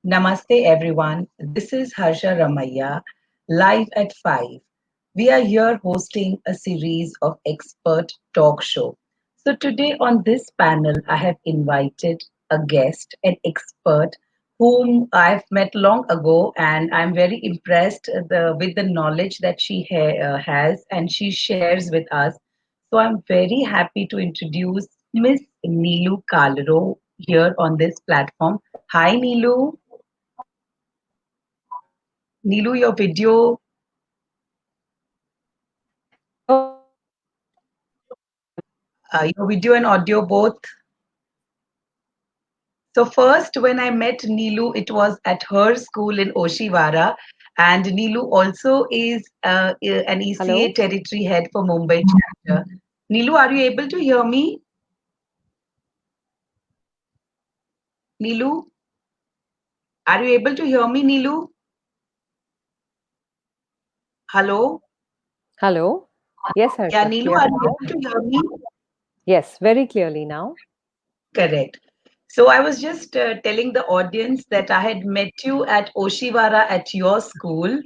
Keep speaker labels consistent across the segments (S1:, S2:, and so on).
S1: Namaste, everyone. This is Harsha Ramaya, live at 5. We are here hosting a series of expert talk show. So today on this panel, I have invited a guest, an expert whom I've met long ago, and I'm very impressed with the knowledge that she has and she shares with us. So I'm very happy to introduce Miss Neelu Kalro here on this platform. Hi, Neelu. Nilu, your video and audio both. So first, when I met Nilu, it was at her school in Oshiwara, and Nilu also is an ECA
S2: Hello.
S1: territory head for Mumbai chapter. Nilu, are you able to hear me? Nilu, are you able to hear me, Nilu? Hello?
S2: Hello. Yes,
S1: Yeah,
S2: Harsha.
S1: Nilu,
S2: Clear
S1: are you
S2: now?
S1: able to hear me?
S2: Yes, very clearly now.
S1: Correct. So I was just telling the audience that I had met you at Oshiwara at your school.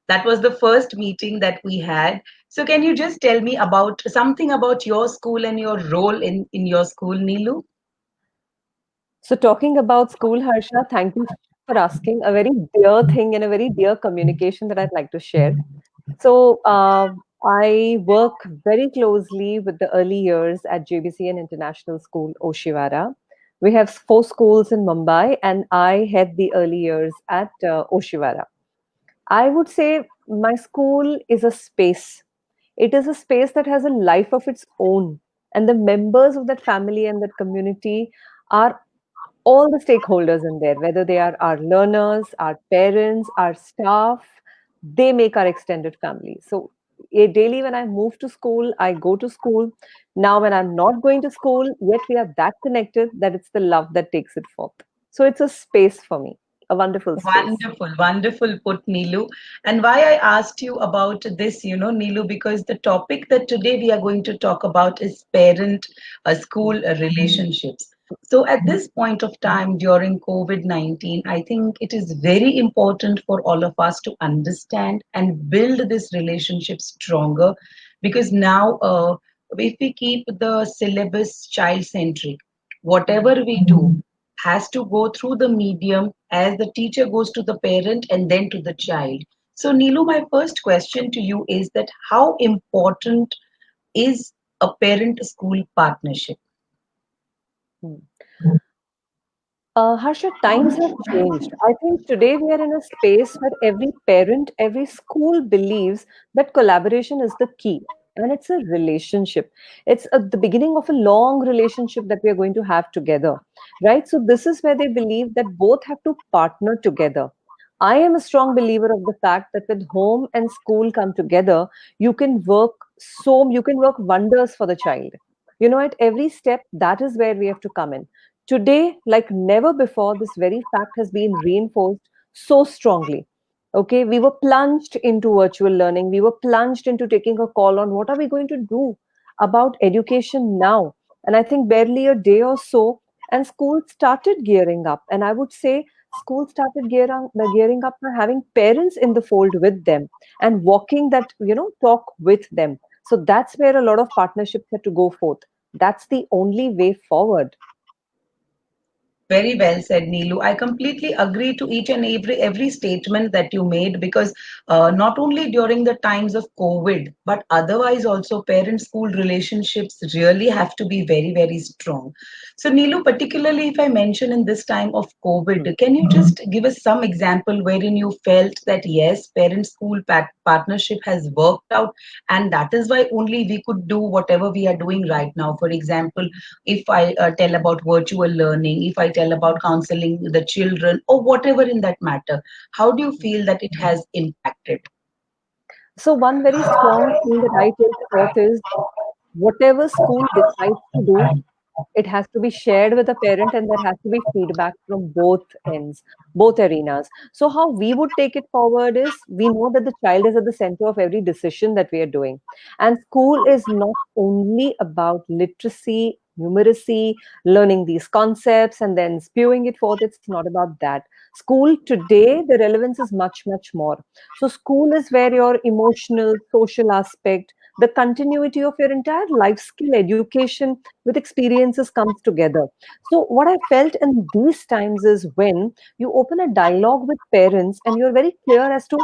S1: That was the first meeting that we had. So can you just tell me about something about your school and your role in your school, Neelu?
S2: So, talking about school, Harsha, thank you for asking a very dear thing and a very dear communication that I'd like to share. So, I work very closely with the early years at JBCN International School, Oshiwara. We have four schools in Mumbai, and I head the early years at Oshiwara. I would say my school is a space. It is a space that has a life of its own. And the members of that family and that community are all the stakeholders in there, whether they are our learners, our parents, our staff, they make our extended family. So, daily when I move to school, I go to school. Now, when I'm not going to school, yet we are that connected that it's the love that takes it forth. So, it's a space for me, a wonderful space.
S1: Wonderful, wonderful put, Neelu. And why I asked you about this, Neelu, because the topic that today we are going to talk about is parent school relationships. So, at this point of time during COVID 19, I think it is very important for all of us to understand and build this relationship stronger because now, if we keep the syllabus child centric, whatever we do, has to go through the medium as the teacher goes to the parent and then to the child. So, Neelu, my first question to you is that how important is a parent school partnership?
S2: Hmm. Harsha, times have changed. I think today we are in a space where every parent, every school believes that collaboration is the key. And it's a relationship. It's the beginning of a long relationship that we are going to have together, right? So, this is where they believe that both have to partner together. I am a strong believer of the fact that when home and school come together, you can work wonders for the child. At every step, that is where we have to come in. Today, like never before, this very fact has been reinforced so strongly. Okay, we were plunged into virtual learning. We were plunged into taking a call on what are we going to do about education now. And I think barely a day or so, and schools started gearing up. And I would say schools started gearing up by having parents in the fold with them and walking that, talk with them. So that's where a lot of partnerships had to go forth. That's the only way forward.
S1: Very well said, Neelu. I completely agree to each and every statement that you made because not only during the times of COVID, but otherwise also parent-school relationships really have to be very, very strong. So, Neelu, particularly if I mention in this time of COVID, can you just give us some example wherein you felt that yes, parent-school partnership has worked out, and that is why only we could do whatever we are doing right now. For example, if I tell about virtual learning, if I tell about counseling the children, or whatever in that matter, how do you feel that it has impacted?
S2: So, one very strong thing that I take forth is whatever school decides to do, it has to be shared with the parent and there has to be feedback from both ends, both arenas. So, how we would take it forward is we know that the child is at the center of every decision that we are doing. And school is not only about literacy numeracy, learning these concepts, and then spewing it forth. It's not about that. School today, the relevance is much, much more. So, school is where your emotional, social aspect, the continuity of your entire life skill education with experiences comes together. So, what I felt in these times is when you open a dialogue with parents and you're very clear as to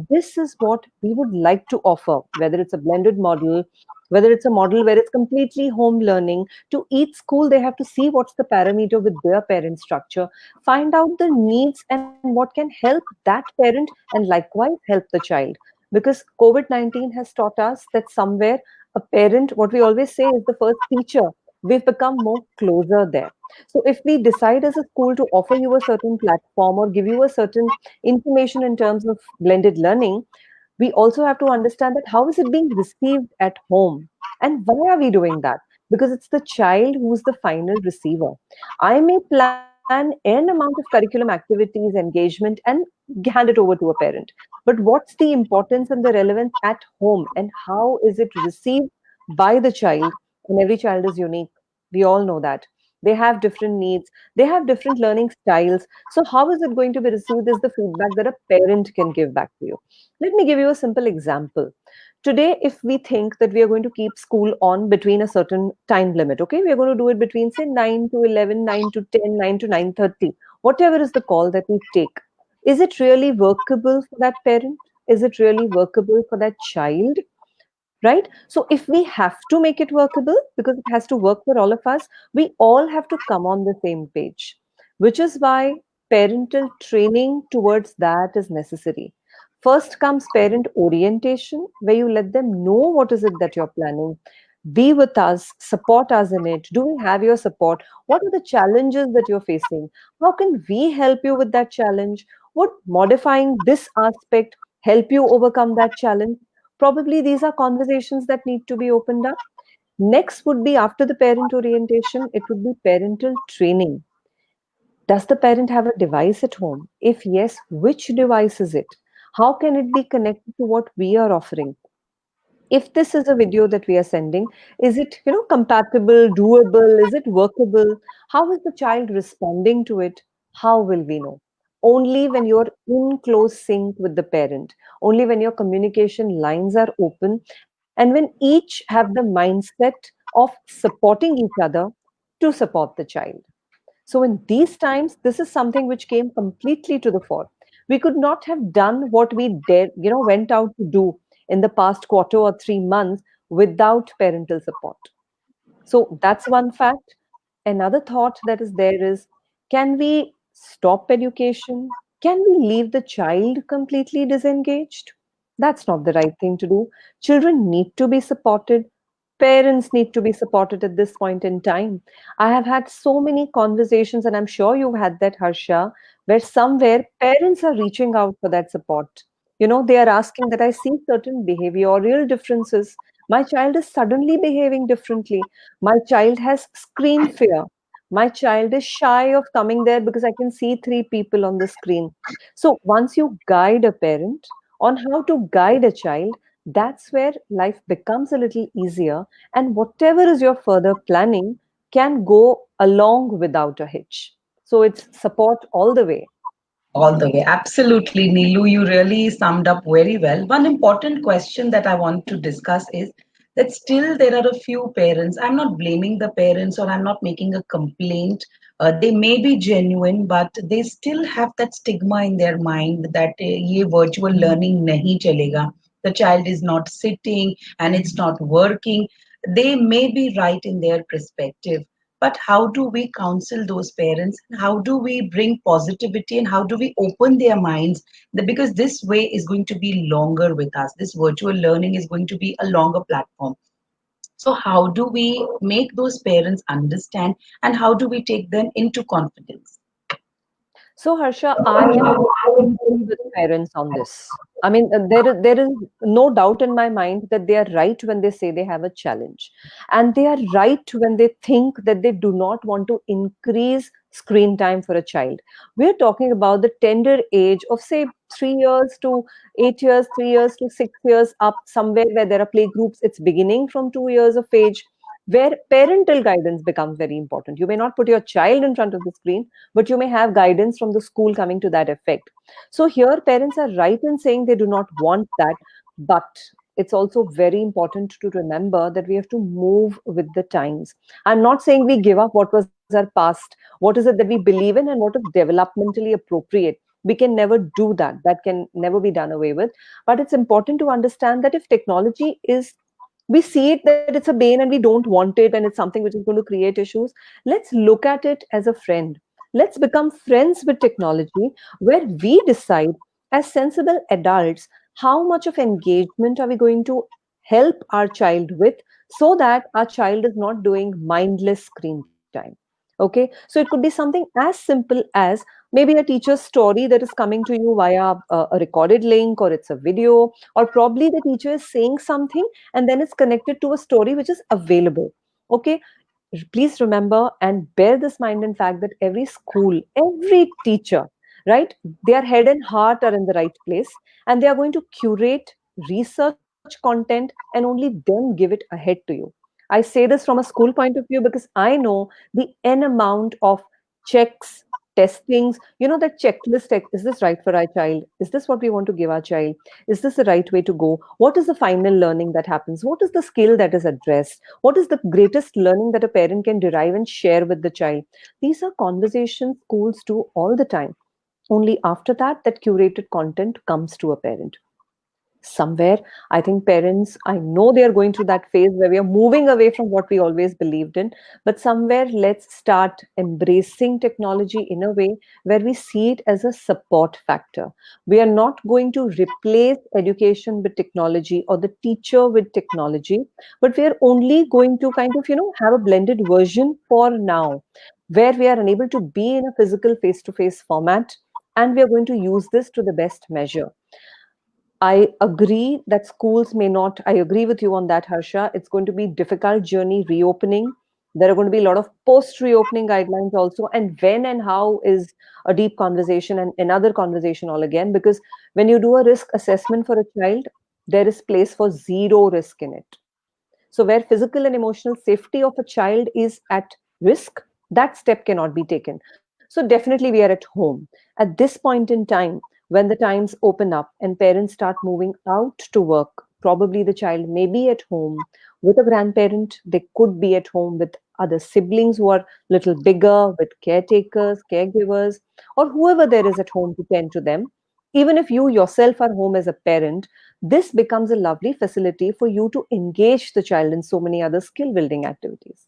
S2: this is what we would like to offer, whether it's a blended model, whether it's a model where it's completely home learning. To each school, they have to see what's the parameter with their parent structure, find out the needs and what can help that parent, and likewise help the child. Because COVID 19 has taught us that somewhere a parent, what we always say, is the first teacher. We've become more closer there. So if we decide as a school to offer you a certain platform or give you a certain information in terms of blended learning, we also have to understand that how is it being received at home, and why are we doing that? Because it's the child who's the final receiver. I may plan n amount of curriculum activities, engagement, and hand it over to a parent, but what's the importance and the relevance at home, and how is it received by the child? And every child is unique, we all know that. They have different needs, they have different learning styles. So how is it going to be received is the feedback that a parent can give back to you. Let me give you a simple example. Today, if we think that we are going to keep school on between a certain time limit, okay, we are going to do it between, say, 9 to 11, 9 to 10, 9 to 9:30, whatever is the call that we take, is it really workable for that parent? Is it really workable for that child? Right? So if we have to make it workable, because it has to work for all of us, we all have to come on the same page, which is why parental training towards that is necessary. First comes parent orientation, where you let them know what is it that you're planning. Be with us, support us in it. Do we have your support? What are the challenges that you're facing? How can we help you with that challenge? Would modifying this aspect help you overcome that challenge? Probably these are conversations that need to be opened up. Next would be, after the parent orientation, it would be parental training. Does the parent have a device at home? If yes, which device is it? How can it be connected to what we are offering? If this is a video that we are sending, is it, compatible, doable? Is it workable? How is the child responding to it? How will we know? Only when you're in close sync with the parent, only when your communication lines are open, and when each have the mindset of supporting each other to support the child. So in these times, this is something which came completely to the fore. We could not have done what we did, went out to do in the past quarter or 3 months without parental support. So that's one fact. Another thought that is there is, can we stop education? Can we leave the child completely disengaged? That's not the right thing to do. Children need to be supported. Parents need to be supported at this point in time. I have had so many conversations, and I'm sure you've had that, Harsha, where somewhere parents are reaching out for that support. They are asking that I see certain behavioral differences. My child is suddenly behaving differently. My child has screen fear. My child is shy of coming there because I can see three people on the screen. So once you guide a parent on how to guide a child, that's where life becomes a little easier. And whatever is your further planning can go along without a hitch. So it's support all the way.
S1: All the way. Absolutely, Neelu, you really summed up very well. One important question that I want to discuss is that still there are a few parents. I'm not blaming the parents or I'm not making a complaint. They may be genuine, but they still have that stigma in their mind that ye virtual learning nahi chalega. The child is not sitting and it's not working. They may be right in their perspective, but how do we counsel those parents, and how do we bring positivity, and how do we open their minds? Because this way is going to be longer with us, this virtual learning is going to be a longer platform. So how do we make those parents understand, and how do we take them into confidence?
S2: So, Harsha, I am completely with parents on this. I mean, there is no doubt in my mind that they are right when they say they have a challenge. And they are right when they think that they do not want to increase screen time for a child. We're talking about the tender age of, say, 3 years to 8 years, 3 years to 6 years, up somewhere where there are play groups. It's beginning from 2 years of age. where parental guidance becomes very important. You may not put your child in front of the screen, but you may have guidance from the school coming to that effect. So here, parents are right in saying they do not want that, but it's also very important to remember that we have to move with the times. I'm not saying we give up what was our past, what is it that we believe in, and what is developmentally appropriate. We can never do that. That can never be done away with. But it's important to understand that if technology is, we see it that it's a bane and we don't want it and it's something which is going to create issues, let's look at it as a friend. Let's become friends with technology, where we decide as sensible adults how much of engagement are we going to help our child with, so that our child is not doing mindless screen time. Okay, so it could be something as simple as maybe a teacher's story that is coming to you via a recorded link, or it's a video, or probably the teacher is saying something and then it's connected to a story which is available. Okay, please remember and bear this mind in fact that every school, every teacher, right, their head and heart are in the right place, and they are going to curate, research content, and only then give it ahead to you. I say this from a school point of view because I know the n amount of checks, testings, that checklist. Is this right for our child? Is this what we want to give our child? Is this the right way to go? What is the final learning that happens? What is the skill that is addressed? What is the greatest learning that a parent can derive and share with the child? These are conversations schools do all the time. Only after that, that curated content comes to a parent. Somewhere, I think parents, I know they are going through that phase where we are moving away from what we always believed in, but somewhere let's start embracing technology in a way where we see it as a support factor. We are not going to replace education with technology or the teacher with technology, but we are only going to kind of have a blended version for now, where we are unable to be in a physical face to face format, and we are going to use this to the best measure. I agree that schools may not, I agree with you on that, Harsha. It's going to be difficult journey reopening. There are going to be a lot of post reopening guidelines also. And when and how is a deep conversation and another conversation all again. Because when you do a risk assessment for a child, there is place for zero risk in it. So, where physical and emotional safety of a child is at risk, that step cannot be taken. So, definitely, we are at home. At this point in time, when the times open up and parents start moving out to work, probably the child may be at home with a grandparent. They could be at home with other siblings who are little bigger, with caretakers, caregivers, or whoever there is at home to tend to them. Even if you yourself are home as a parent, this becomes a lovely facility for you to engage the child in so many other skill building activities.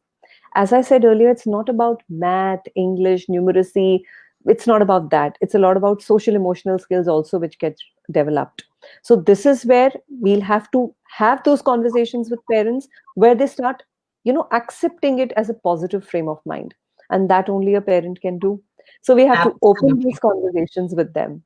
S2: As I said earlier, it's not about math, English, numeracy. It's not about that. It's a lot about social emotional skills also, which get developed. So this is where we'll have to have those conversations with parents, where they start, accepting it as a positive frame of mind. And that only a parent can do. So we have to open
S1: Absolutely.
S2: these conversations with them.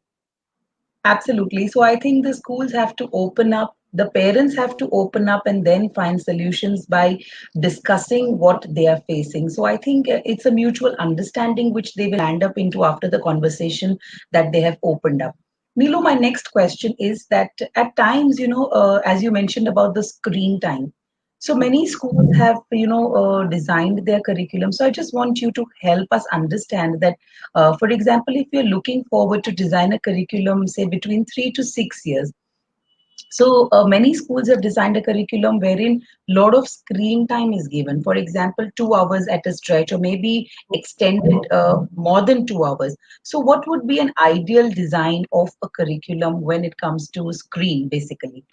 S1: Absolutely. So I think the schools have to open up, the parents have to open up and then find solutions by discussing what they are facing. So I think it's a mutual understanding which they will land up into after the conversation that they have opened up. Nilu, my next question is that at times, as you mentioned about the screen time, so many schools have, designed their curriculum. So I just want you to help us understand that, for example, if you're looking forward to design a curriculum, say between 3 to 6 years, so many schools have designed a curriculum wherein lot of screen time is given. For example, 2 hours at a stretch, or maybe extended more than 2 hours. So, what would be an ideal design of a curriculum when it comes to screen, basically?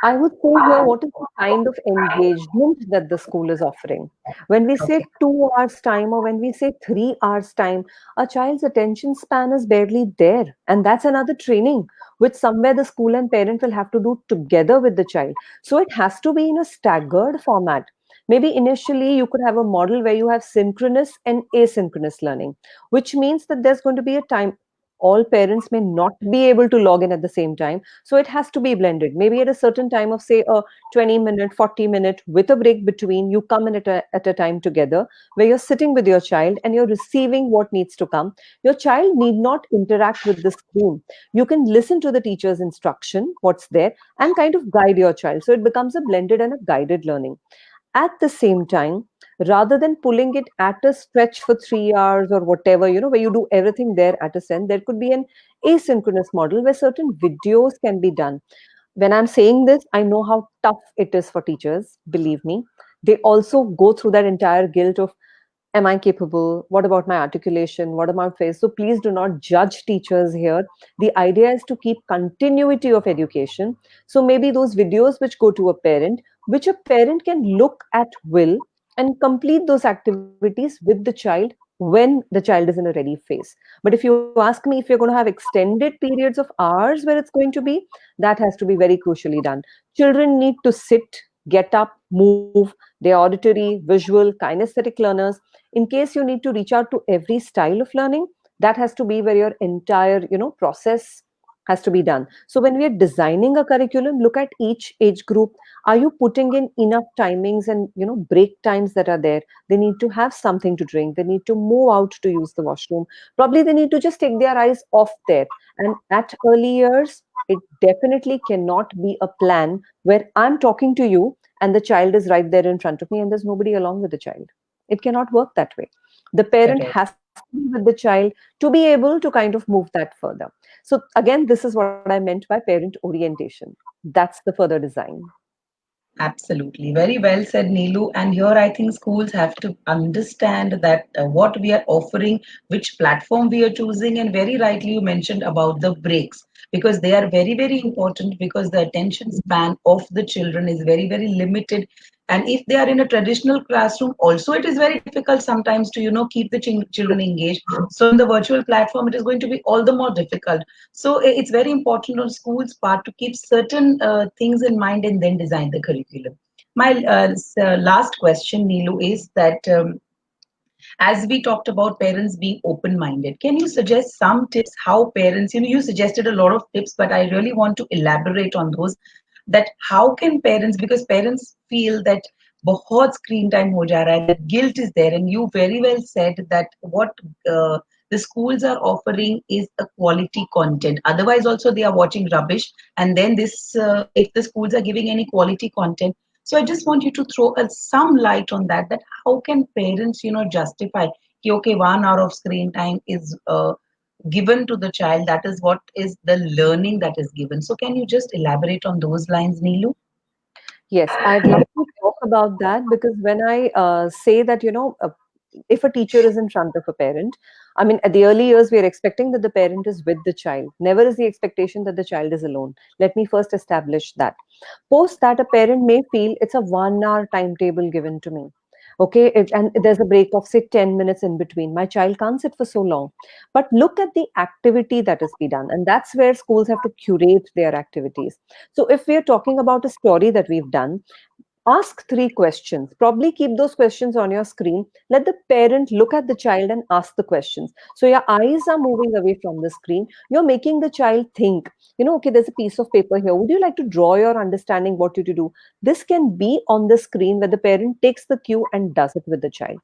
S2: I would say here, what is the kind of engagement that the school is offering? When we say
S1: Okay.
S2: 2 hours time or when we say 3 hours time, a child's attention span is barely there. And that's another training which somewhere the school and parent will have to do together with the child. So it has to be in a staggered format. Maybe initially you could have a model where you have synchronous and asynchronous learning, which means that there's going to be a time. All parents may not be able to log in at the same time, so it has to be blended. Maybe at a certain time of, say, a 20-minute, 40-minute with a break between, you come in at a time together where you're sitting with your child and you're receiving what needs to come. Your child need not interact with the screen. You can listen to the teacher's instruction, what's there, and kind of guide your child. So it becomes a blended and a guided learning. At the same time, rather than pulling it at a stretch for 3 hours or whatever, where you do everything there at a sense, there could be an asynchronous model where certain videos can be done. When I'm saying this, I know how tough it is for teachers, believe me. They also go through that entire guilt of, am I capable? What about my articulation? What about face? So please do not judge teachers here. The idea is to keep continuity of education. So maybe those videos which go to a parent, which a parent can look at will and complete those activities with the child when the child is in a ready phase. But if you ask me, if you're going to have extended periods of hours where it's going to be, that has to be very crucially done. Children need to sit, get up, move. They're auditory, visual, kinesthetic learners. In case you need to reach out to every style of learning, that has to be where your entire process has to be done. So when we are designing a curriculum, look at each age group. Are you putting in enough timings and break times that are there? They need to have something to drink, they need to move out to use the washroom, probably they need to just take their eyes off there. And at early years, it definitely cannot be a plan where I'm talking to you and the child is right there in front of me and there's nobody along with the child. It cannot work that way. The parent
S1: Correct.
S2: has to be with the child to be able to kind of move that further. So again, this is what I meant by parent orientation. That's the further design.
S1: Absolutely. Very well said, Neelu. And here I think schools have to understand that what we are offering, which platform we are choosing, and very rightly you mentioned about the breaks because they are very, very important because the attention span of the children is very, very limited. And if they are in a traditional classroom, also it is very difficult sometimes to, keep the children engaged. So in the virtual platform, it is going to be all the more difficult. So it's very important on schools' part to keep certain things in mind and then design the curriculum. My last question, Neelu, is that as we talked about parents being open-minded, can you suggest some tips how parents, you suggested a lot of tips, but I really want to elaborate on those. That how can parents, because parents feel that बहुत screen time हो जा रहा है, that guilt is there, and you very well said that what uh, the schools are offering is a quality content. Otherwise, also they are watching rubbish, and then this, if the schools are giving any quality content, so I just want you to throw some light on that. That how can parents, justify, कि, okay, 1 hour of screen time is given to the child. That is what is the learning that is given. So can you just elaborate on those lines, Neelu?
S2: Yes, I'd love to talk about that because when I say that, if a teacher is in front of a parent, I mean, at the early years, we are expecting that the parent is with the child. Never is the expectation that the child is alone. Let me first establish that. Post that, a parent may feel it's a 1 hour timetable given to me. Okay, and there's a break of, say, 10 minutes in between. My child can't sit for so long. But look at the activity that is be done. And that's where schools have to curate their activities. So if we are talking about a story that we've done, ask 3 questions. Probably keep those questions on your screen. Let the parent look at the child and ask the questions. So your eyes are moving away from the screen. You're making the child think, okay, there's a piece of paper here. Would you like to draw your understanding what you to do? This can be on the screen where the parent takes the cue and does it with the child.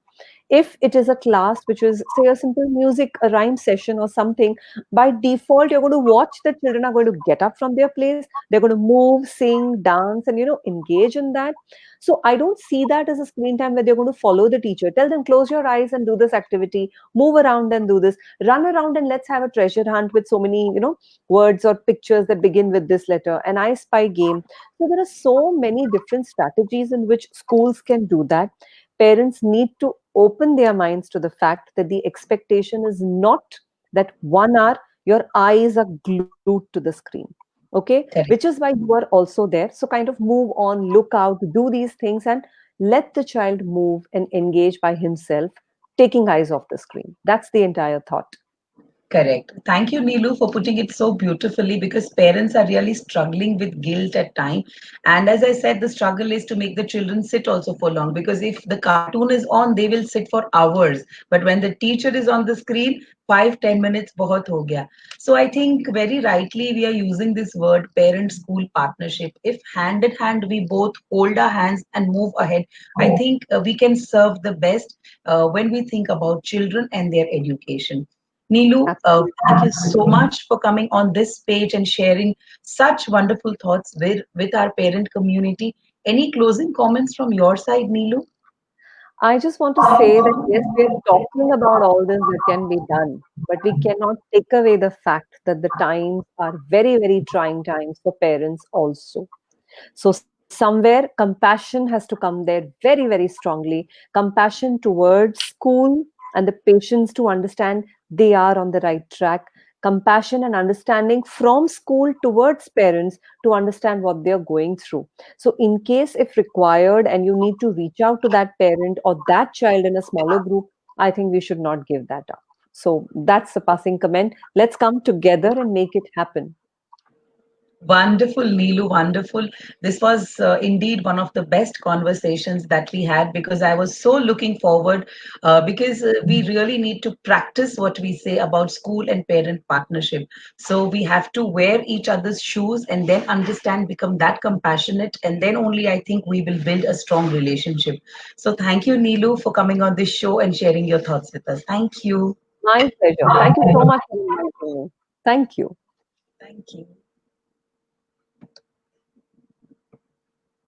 S2: If it is a class which is, say, a simple music, a rhyme session or something, by default, you're going to watch the children are going to get up from their place. They're going to move, sing, dance, and, engage in that. So I don't see that as a screen time where they're going to follow the teacher. Tell them, close your eyes and do this activity, move around and do this, run around and let's have a treasure hunt with so many, words or pictures that begin with this letter, an I spy game. So there are so many different strategies in which schools can do that. Parents need to open their minds to the fact that the expectation is not that 1 hour your eyes are glued to the screen. Okay, which is why you are also there. So kind of move on, look out, do these things, and let the child move and engage by himself, taking eyes off the screen. That's the entire thought.
S1: Correct. Thank you, Neelu, for putting it so beautifully because parents are really struggling with guilt at time. And as I said, the struggle is to make the children sit also for long because if the cartoon is on, they will sit for hours. But when the teacher is on the screen, 5-10 minutes bahut ho gaya. So I think very rightly we are using this word parent-school partnership. If hand in hand we both hold our hands and move ahead, I think we can serve the best when we think about children and their education. Neelu, thank you
S2: Absolutely.
S1: so much for coming on this page and sharing such wonderful thoughts with our parent community. Any closing comments from your side, Neelu?
S2: I just want to say that yes, we are talking about all this that can be done, but we cannot take away the fact that the times are very, very trying times for parents also. So, somewhere compassion has to come there very, very strongly. Compassion towards school and the patience to understand they are on the right track. Compassion and understanding from school towards parents to understand what they are going through. So, in case if required and you need to reach out to that parent or that child in a smaller group, I think we should not give that up. So, that's a passing comment. Let's come together and make it happen.
S1: Wonderful, Neelu, wonderful. This was indeed one of the best conversations that we had because I was so looking forward because we really need to practice what we say about school and parent partnership. So we have to wear each other's shoes and then understand, become that compassionate, and then only I think we will build a strong relationship. So thank you, Neelu, for coming on this show and sharing your thoughts with us. Thank you.
S2: My pleasure. Thank you so much for inviting me. Thank you.
S1: Thank you.